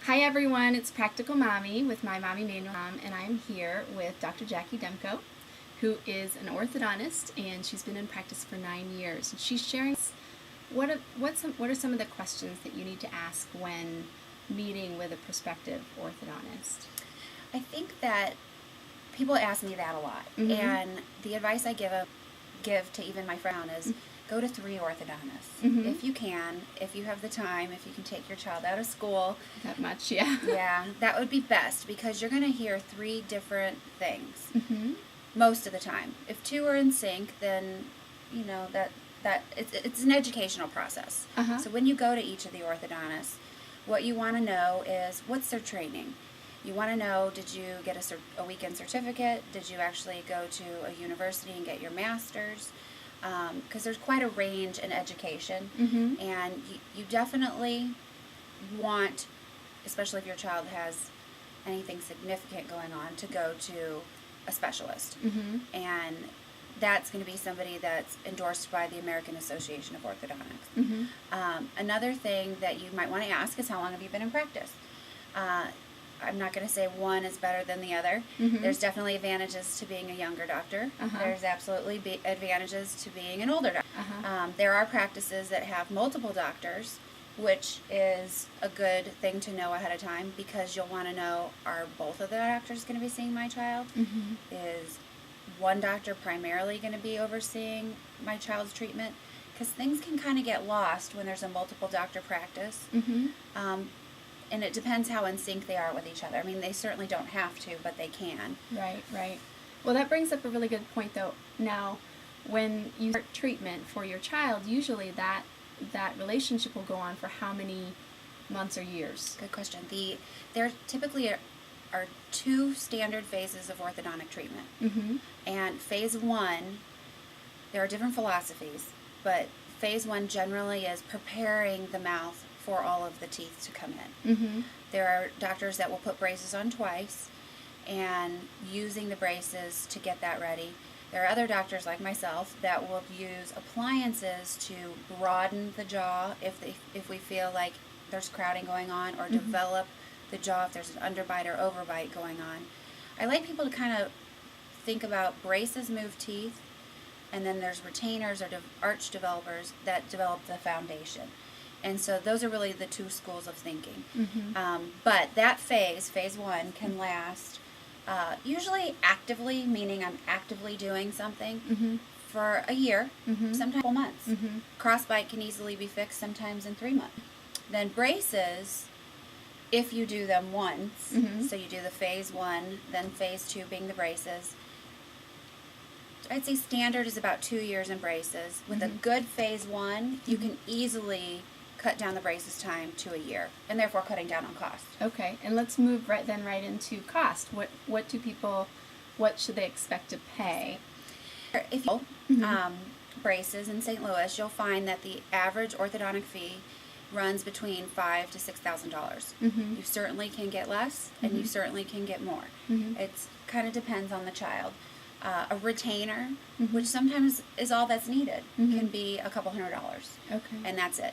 Hi everyone, it's Practical Mommy with my mommy Manual Mom, and I'm here with Dr. Jackie Demko, who is an orthodontist, and she's been in practice for 9 years. And she's sharing what are some of the questions that you need to ask when meeting with a prospective orthodontist. I think that people ask me that a lot, and the advice I give to even my friend is go to 3 orthodontists if you can, if you have the time, if you can take your child out of school. That much, yeah. Yeah, that would be best because you're going to hear 3 different things most of the time. If 2 are in sync, then you know that it's an educational process. So when you go to each of the orthodontists, what you want to know is what's their training. You want to know, did you get a weekend certificate? Did you actually go to a university and get your master's? Because there's quite a range in education, and you definitely want, especially if your child has anything significant going on, to go to a specialist. And that's going to be somebody that's endorsed by the American Association of Orthodontics. Another thing that you might want to ask is, how long have you been in practice? I'm not going to say one is better than the other. There's definitely advantages to being a younger doctor. There's absolutely advantages to being an older doctor. There are practices that have multiple doctors, which is a good thing to know ahead of time because you'll want to know, are both of the doctors going to be seeing my child? Is one doctor primarily going to be overseeing my child's treatment? Because things can kind of get lost when there's a multiple doctor practice. And it depends how in sync they are with each other. I mean, they certainly don't have to, but they can. Right. Well, that brings up a really good point, though. Now, when you start treatment for your child, usually that relationship will go on for how many months or years? Good question. There typically are 2 standard phases of orthodontic treatment. And phase 1, there are different philosophies, but phase 1 generally is preparing the mouth for all of the teeth to come in. There are doctors that will put braces on twice and using the braces to get that ready. There are other doctors like myself that will use appliances to broaden the jaw if we feel like there's crowding going on, or develop the jaw if there's an underbite or overbite going on. I like people to kind of think about braces move teeth, and then there's retainers or arch developers that develop the foundation. And so those are really the 2 schools of thinking. But that phase 1, can last usually actively, meaning I'm actively doing something, for a year, sometimes a couple months. Crossbite can easily be fixed sometimes in 3 months. Then braces, if you do them once, so you do the phase 1, then phase 2 being the braces, I'd say standard is about 2 years in braces. With a good phase 1, you can easily cut down the braces time to a year, and therefore cutting down on cost. Okay, and let's move right into cost. What should they expect to pay? If you braces in St. Louis, you'll find that the average orthodontic fee runs between $5,000 to $6,000. You certainly can get less, and you certainly can get more. It kind of depends on the child. A retainer, which sometimes is all that's needed, can be a couple $100. Okay, and that's it.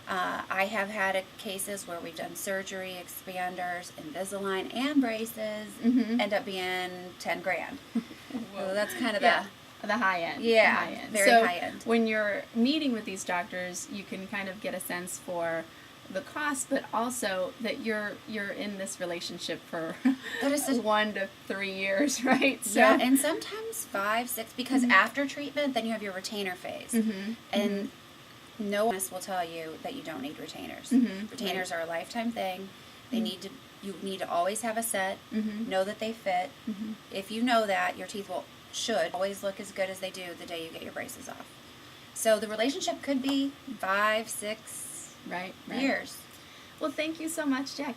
I have had cases where we've done surgery, expanders, Invisalign, and braces end up being 10 grand. So that's kind of the high end. Yeah, the high end. Very high end. When you're meeting with these doctors, you can kind of get a sense for the cost, but also that you're in this relationship for 1 to 3 years, right? So, yeah, and sometimes 5, 6, because after treatment, then you have your retainer phase, and no one will tell you that you don't need retainers. Retainers are a lifetime thing. You need to always have a set, know that they fit. If you know that, your teeth should always look as good as they do the day you get your braces off. So the relationship could be 5, 6 years. Well, thank you so much, Jackie.